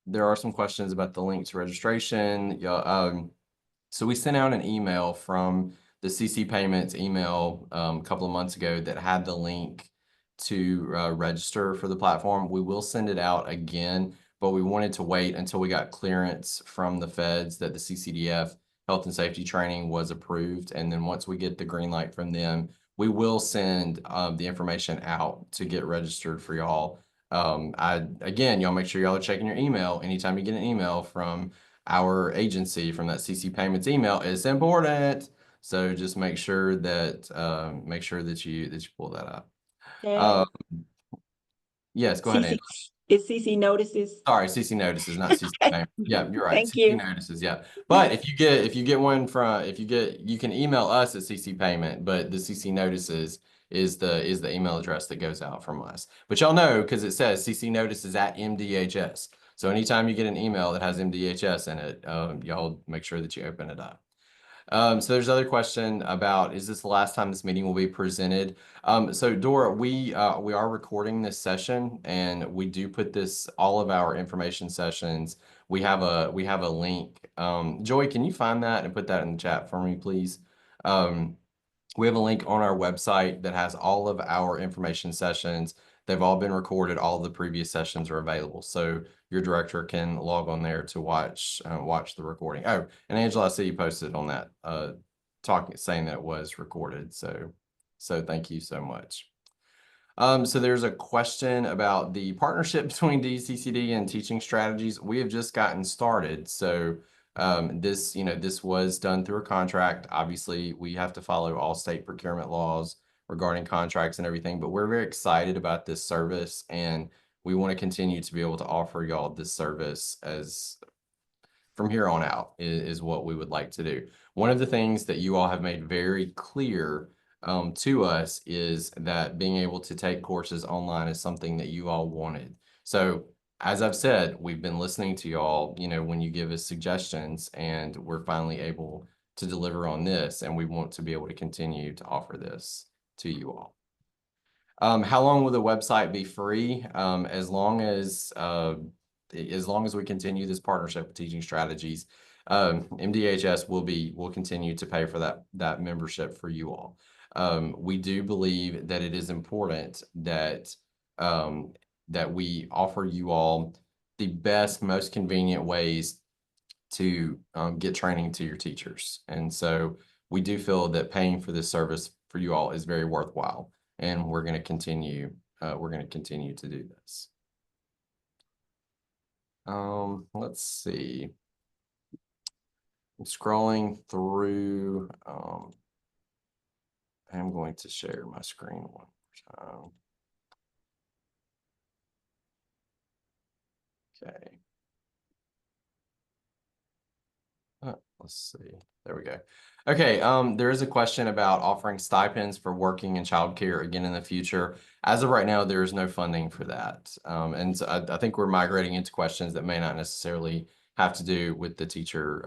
There are some questions about the link to registration. So we sent out an email from the CC Payments email a couple of months ago that had the link to register for the platform. We will send it out again, but we wanted to wait until we got clearance from the feds that the CCDF health and safety training was approved. And then once we get the green light from them, we will send the information out to get registered for y'all. Again, y'all make sure y'all are checking your email. Anytime you get an email from our agency, from that CC Payments email, it's important. So just make sure that you pull that up. Yes, go ahead, Andrew. It's CC notices. Sorry, CC notices, not CC payment. Yeah, you're right. Thank CC you. notices, yeah. But if you get one from, you can email us at CC payment, but the CC notices is the email address that goes out from us. But y'all know, because it says CC notices at MDHS. So anytime you get an email that has MDHS in it, y'all make sure that you open it up. So there's another question about, is this the last time this meeting will be presented? So Dora, we are recording this session, and we do put all of our information sessions. We have a link. Joey, can you find that and put that in the chat for me, please? We have a link on our website that has all of our information sessions. They've all been recorded. All of the previous sessions are available. So your director can log on there to watch the recording. Oh, and Angela, I see you posted on that, saying that it was recorded. So thank you so much. So there's a question about the partnership between DCCD and Teaching Strategies. We have just gotten started. So this was done through a contract. Obviously, we have to follow all state procurement laws regarding contracts and everything, but we're very excited about this service, and we want to continue to be able to offer y'all this service as from here on out is what we would like to do. One of the things that you all have made very clear to us is that being able to take courses online is something that you all wanted. So as I've said, we've been listening to y'all, when you give us suggestions, and we're finally able to deliver on this, and we want to be able to continue to offer this to you all. How long will the website be free? As long as we continue this partnership with Teaching Strategies, MDHS will continue to pay for that membership for you all. We do believe that it is important that we offer you all the best, most convenient ways to get training to your teachers. And so we do feel that paying for this service for you all is very worthwhile, and we're going to continue to do this. Let's see. I'm scrolling through. I'm going to share my screen one more time. Okay. let's see. There we go. Okay, there is a question about offering stipends for working in childcare again in the future. As of right now, there is no funding for that. And so I think we're migrating into questions that may not necessarily have to do with the teacher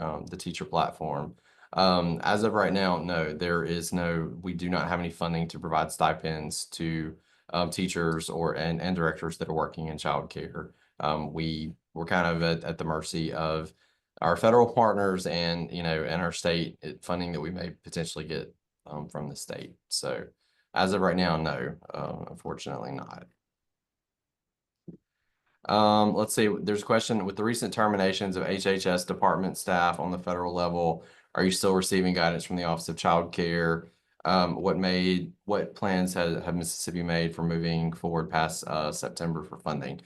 platform. As of right now, no, we do not have any funding to provide stipends to teachers and directors that are working in childcare. We're kind of at the mercy of our federal partners and, and our state funding that we may potentially get from the state. So as of right now, no, unfortunately not. Let's see, there's a question with the recent terminations of HHS department staff on the federal level. Are you still receiving guidance from the Office of Child Care? What plans have Mississippi made for moving forward past September for funding?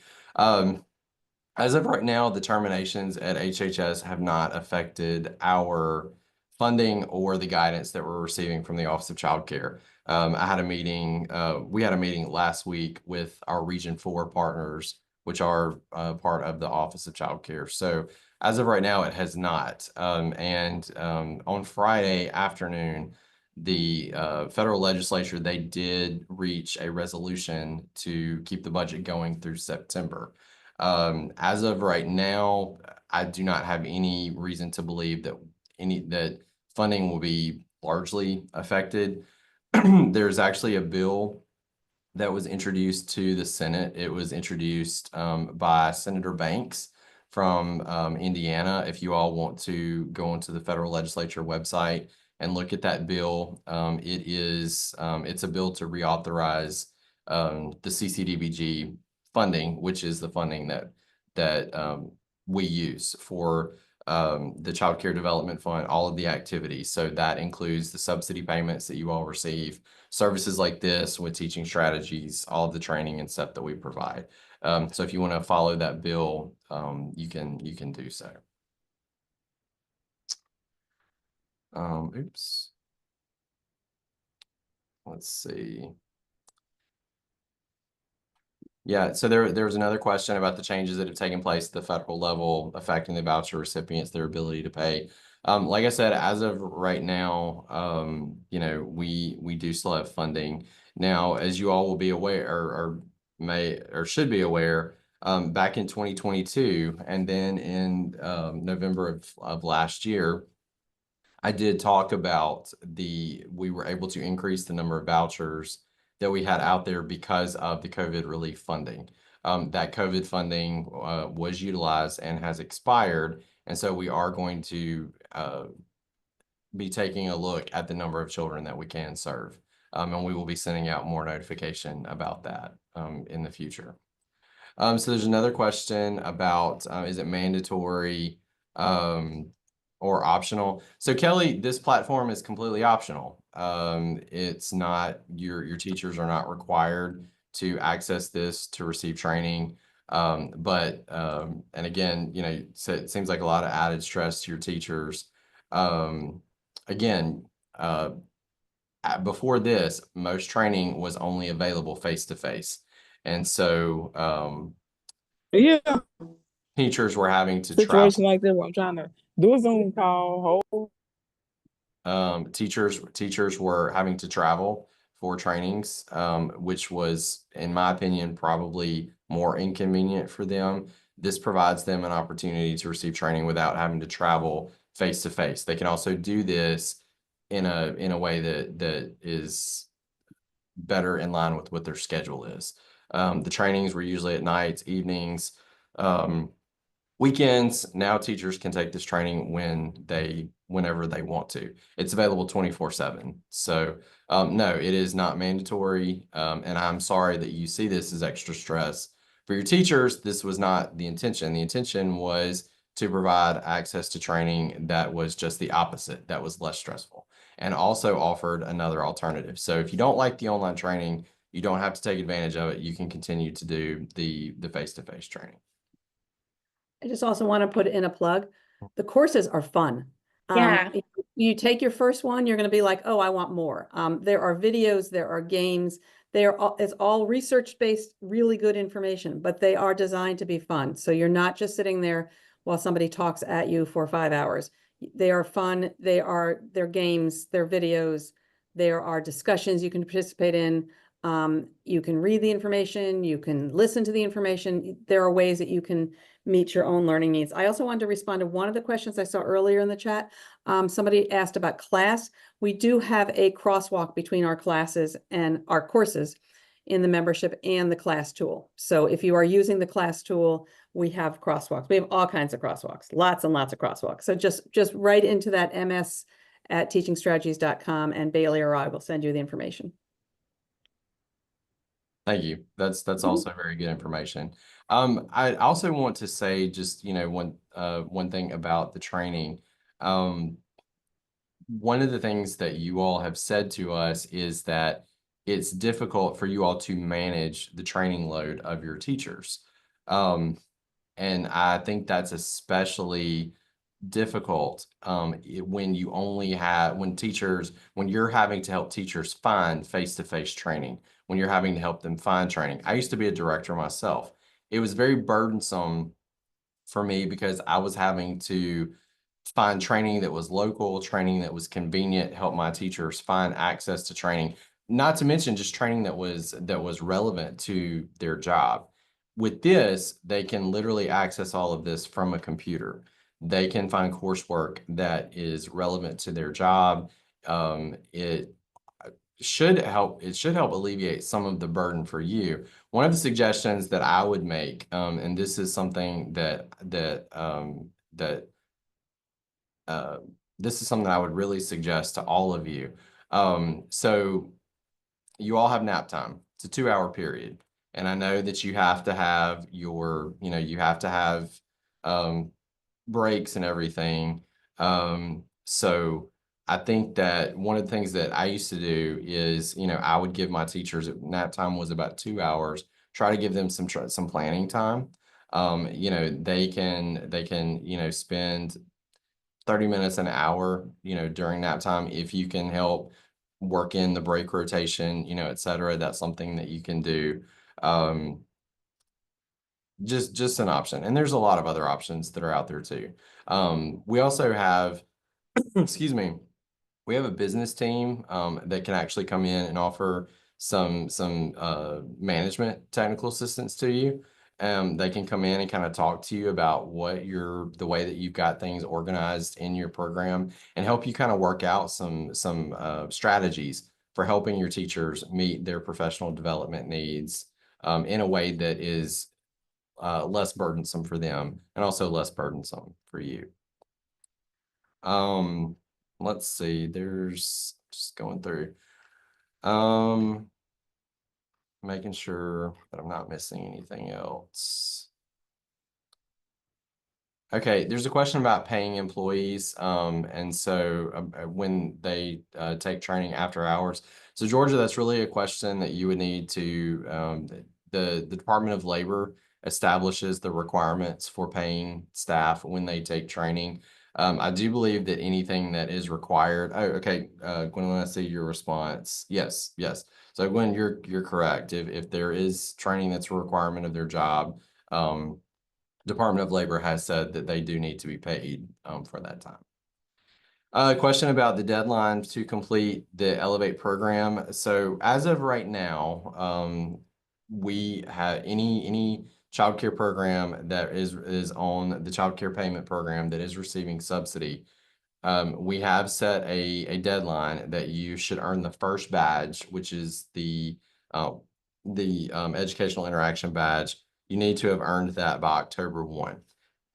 As of right now, the terminations at HHS have not affected our funding or the guidance that we're receiving from the Office of Child Care. I had a meeting, we had a meeting last week with our Region 4 partners, which are part of the Office of Child Care. So as of right now, it has not. On Friday afternoon, the federal legislature, they did reach a resolution to keep the budget going through September. As of right now, I do not have any reason to believe that funding will be largely affected. There's actually a bill that was introduced to the Senate. It was introduced by Senator Banks from Indiana. If you all want to go onto the federal legislature website and look at that bill, it's a bill to reauthorize the CCDBG funding, which is the funding that we use for the Child Care Development Fund, all of the activities. So that includes the subsidy payments that you all receive, services like this with teaching strategies, all of the training and stuff that we provide. So if you want to follow that bill, you can do so. Oops. Let's see. Yeah, so there was another question about the changes that have taken place at the federal level affecting the voucher recipients, their ability to pay. Like I said, as of right now, we do still have funding. Now, as you all will be aware or should be aware, back in 2022 and then in November of last year, I did talk about we were able to increase the number of vouchers that we had out there because of the COVID relief funding. That COVID funding was utilized and has expired. And so we are going to be taking a look at the number of children that we can serve. And we will be sending out more notification about that in the future. So there's another question about, is it mandatory or optional? So Kelly, this platform is completely optional. It's not, your teachers are not required to access this to receive training. And again, so it seems like a lot of added stress to your teachers. Before this, most training was only available face-to-face. And so Yeah, teachers were having to situation travel. like that where I'm trying to do a Zoom call. Teachers were having to travel for trainings, which was, in my opinion, probably more inconvenient for them. This provides them an opportunity to receive training without having to travel face to face. They can also do this in a way that is better in line with what their schedule is. The trainings were usually at nights, evenings, weekends. Now teachers can take this training whenever they want to. It's available 24/7. So no, it is not mandatory. And I'm sorry that you see this as extra stress. For your teachers, this was not the intention. The intention was to provide access to training that was just the opposite, that was less stressful, and also offered another alternative. So if you don't like the online training, you don't have to take advantage of it. You can continue to do the face-to-face training. I just also want to put in a plug. The courses are fun. Yeah. You take your first one, you're going to be like, oh, I want more. There are videos, there are games. It's all research-based, really good information, but they are designed to be fun. So you're not just sitting there while somebody talks at you for 5 hours. They are fun. They're games, they're videos, there are discussions you can participate in. You can read the information, you can listen to the information. There are ways that you can meet your own learning needs. I also wanted to respond to one of the questions I saw earlier in the chat. Somebody asked about class. We do have a crosswalk between our classes and our courses in the membership and the class tool. So if you are using the class tool, we have crosswalks. We have all kinds of crosswalks, lots and lots of crosswalks. So just write into that ms@teachingstrategies.com and Bailey or I will send you the information. Thank you. That's Mhm. also very good information. I also want to say just, one thing about the training. One of the things that you all have said to us is that it's difficult for you all to manage the training load of your teachers. And I think that's especially difficult when you only have when you're having to help teachers find face-to-face training, when you're having to help them find training. I used to be a director myself. It was very burdensome for me because I was having to find training that was local, training that was convenient, help my teachers find access to training, not to mention just training that was relevant to their job. With this, they can literally access all of this from a computer. They can find coursework that is relevant to their job. It should help alleviate some of the burden for you. One of the suggestions that I would make, and this is something that this is something I would really suggest to all of you. So you all have nap time. It's a 2-hour period. And I know that you have to have you have to have breaks and everything. So I think that one of the things that I used to do is, I would give my teachers, nap time was about 2 hours, try to give them some planning time. They can, spend 30 minutes, an hour, during nap time. If you can help work in the break rotation, et cetera, that's something that you can do. Just an option. And there's a lot of other options that are out there too. We also have, excuse me, we have a business team that can actually come in and offer some management technical assistance to you. They can come in and kind of talk to you about the way that you've got things organized in your program and help you kind of work out some strategies for helping your teachers meet their professional development needs in a way that is less burdensome for them and also less burdensome for you. Let's see, there's just going through. Making sure that I'm not missing anything else. Okay, there's a question about paying employees. And so when they take training after hours. So Georgia, that's really a question that you would need to, the Department of Labor establishes the requirements for paying staff when they take training. I do believe that anything that is required. Oh, okay. Gwen, I see your response. Yes. So Gwen, you're correct. If there is training that's a requirement of their job, Department of Labor has said that they do need to be paid for that time. Question about the deadline to complete the Elevate program. So as of right now, we have any childcare program that is on the child care payment program that is receiving subsidy. We have set a deadline that you should earn the first badge, which is the educational interaction badge. You need to have earned that by October 1.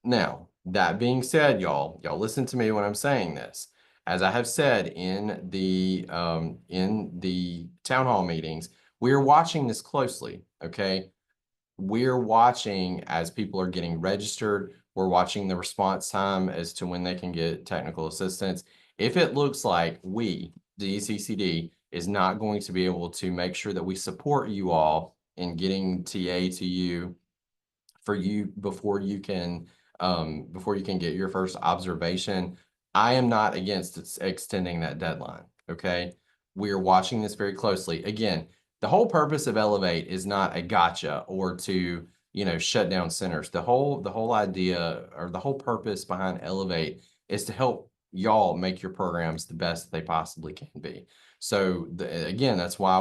Now, that being said, y'all listen to me when I'm saying this. As I have said in the town hall meetings, we are watching this closely, okay? We're watching as people are getting registered. We're watching the response time as to when they can get technical assistance. If it looks like we, DECCD, is not going to be able to make sure that we support you all in getting TA to you for you before you can get your first observation, I am not against extending that deadline. Okay. We are watching this very closely. Again, the whole purpose of Elevate is not a gotcha or to, shut down centers. The whole idea or the whole purpose behind Elevate is to help y'all make your programs the best they possibly can be. So again, that's why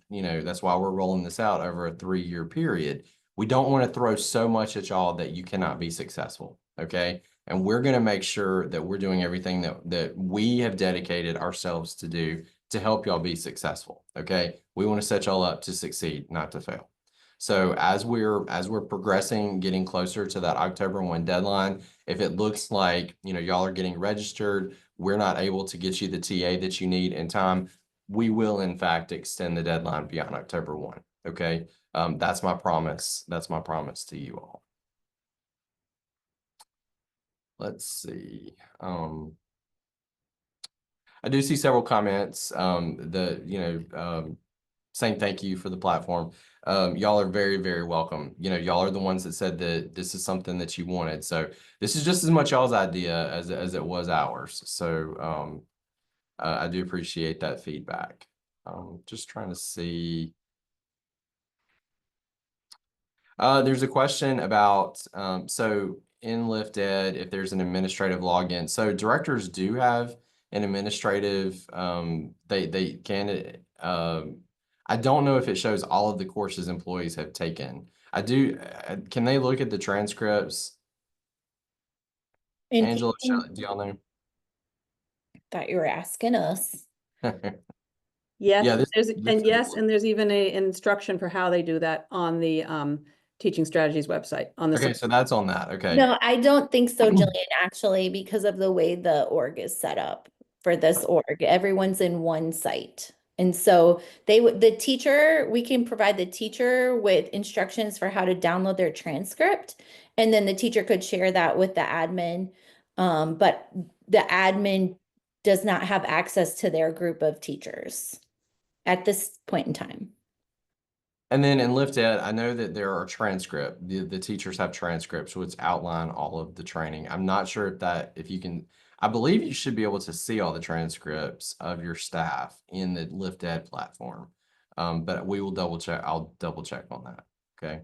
that's why we're rolling this out over a 3-year period. We don't want to throw so much at y'all that you cannot be successful. Okay. And we're going to make sure that we're doing everything that we have dedicated ourselves to do to help y'all be successful. Okay. We want to set y'all up to succeed, not to fail. So as we're progressing, getting closer to that October 1 deadline, if it looks like, y'all are getting registered, we're not able to get you the TA that you need in time, we will in fact extend the deadline beyond October 1. Okay. That's my promise. That's my promise to you all. Let's see. I do see several comments, saying thank you for the platform. Y'all are very, very welcome. Y'all are the ones that said that this is something that you wanted. So this is just as much y'all's idea as it was ours. So I do appreciate that feedback. Just trying to see. There's a question about, so in LiftEd, if there's an administrative login. So directors do have an administrative, they can, I don't know if it shows all of the courses employees have taken. Can they look at the transcripts? And Angela, teaching- do y'all know? thought you were asking us. Yes, Yeah, and there's even an instruction for how they do that on the Teaching Strategies website on the. okay, so that's on that. Okay. No, I don't think so, Jillian, actually, because of the way the org is set up for this org. Everyone's in one site. And so the teacher, we can provide the teacher with instructions for how to download their transcript. And then the teacher could share that with the admin. But the admin does not have access to their group of teachers at this point in time. And then in LiftEd, I know that there are transcript. The teachers have transcripts which outline all of the training. I'm not sure if you can, I believe you should be able to see all the transcripts of your staff in the LiftEd platform. But we will double check. I'll double check on that. Okay.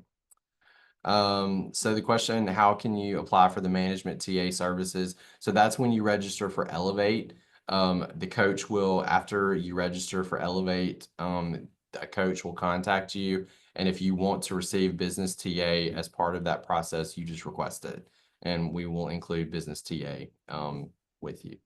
So the question, how can you apply for the management TA services? So that's when you register for Elevate. The coach will, after you register for Elevate, a coach will contact you. And if you want to receive business TA as part of that process, you just request it. And we will include business TA with you.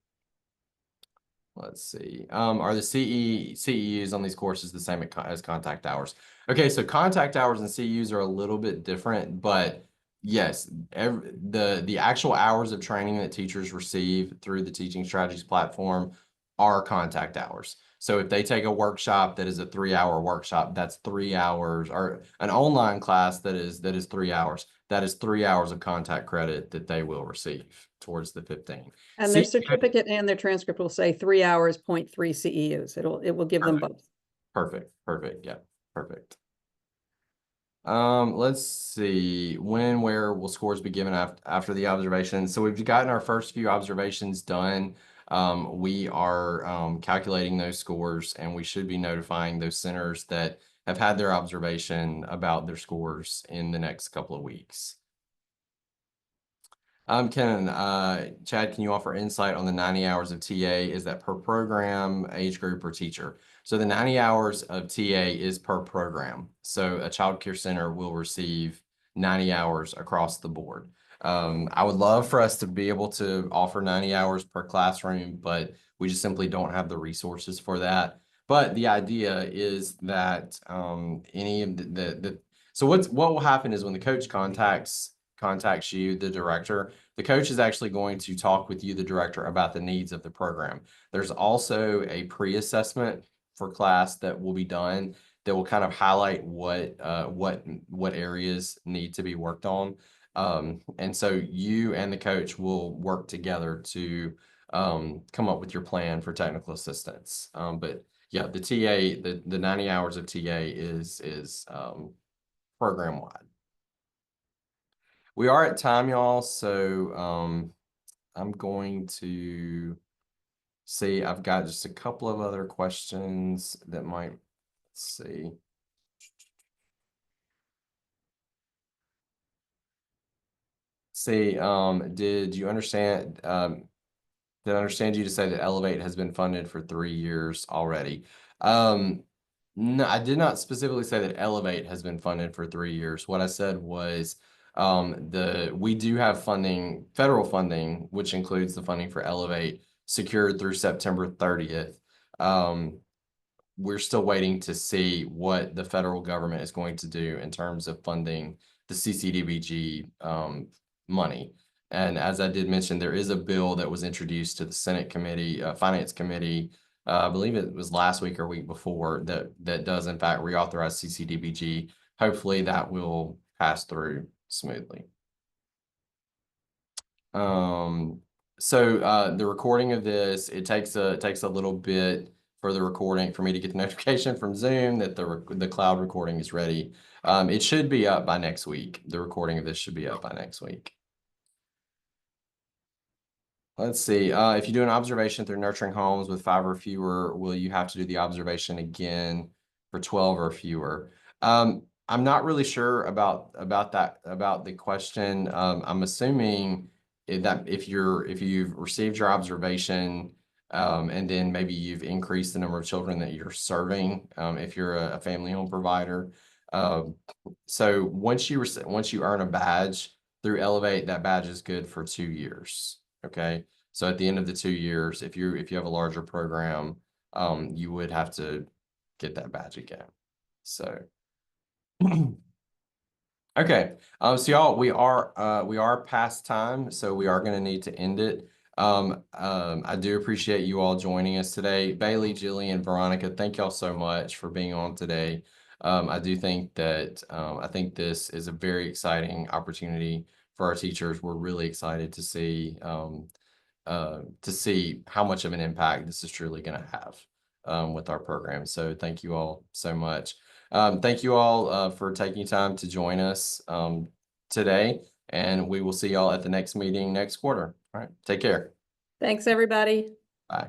Let's see. Are the CEUs on these courses the same as contact hours? Okay, so contact hours and CEUs are a little bit different, but yes, the actual hours of training that teachers receive through the Teaching Strategies platform are contact hours. So if they take a workshop that is a 3-hour workshop, that's 3 hours, or an online class that is 3 hours. That is 3 hours of contact credit that they will receive towards the 15. And their certificate and their transcript will say 3 hours, 0.3 CEUs. It will give them both. Perfect. Yeah, perfect. Let's see. Where will scores be given after the observations? So we've gotten our first few observations done. We are calculating those scores, and we should be notifying those centers that have had their observation about their scores in the next couple of weeks. Chad, can you offer insight on the 90 hours of TA? Is that per program, age group, or teacher? So the 90 hours of TA is per program. So a child care center will receive 90 hours across the board. I would love for us to be able to offer 90 hours per classroom, but we just simply don't have the resources for that. But the idea is that any of so what will happen is when the coach contacts you, the director, the coach is actually going to talk with you, the director, about the needs of the program. There's also a pre-assessment for class that will be done that will kind of highlight what areas need to be worked on. And so you and the coach will work together to come up with your plan for technical assistance. But yeah, the TA, the 90 hours of TA is program wide. We are at time, y'all, so I'm going to see. I've got just a couple of other questions that might, let's see. Did you understand Did I understand you to say that Elevate has been funded for 3 years already? No, I did not specifically say that Elevate has been funded for 3 years. What I said was, we do have funding, federal funding, which includes the funding for Elevate, secured through September 30th. We're still waiting to see what the federal government is going to do in terms of funding the CCDBG money. And as I did mention, there is a bill that was introduced to the Senate Committee, Finance Committee, I believe it was last week or week before, that does in fact reauthorize CCDBG. Hopefully that will pass through smoothly. So the recording of this, it takes a little bit for the recording for me to get the notification from Zoom that the cloud recording is ready. It should be up by next week. The recording of this should be up by next week. Let's see, if you do an observation through Nurturing Homes with 5 or fewer, will you have to do the observation again for 12 or fewer? I'm not really sure about the question. I'm assuming that if you've received your observation, and then maybe you've increased the number of children that you're serving, if you're a family home provider. So once you earn a badge through Elevate, that badge is good for 2 years. Okay, so at the end of the 2 years, if you have a larger program, you would have to get that badge again. So, okay, so y'all, we are past time, so we are going to need to end it. I do appreciate you all joining us today. Bailey, Jillian, Veronica, thank y'all so much for being on today. I do think that I think this is a very exciting opportunity for our teachers. We're really excited to see how much of an impact this is truly going to have with our program. So thank you all so much. Thank you all for taking time to join us today, and we will see y'all at the next meeting next quarter. All right, take care. Thanks, everybody. Bye.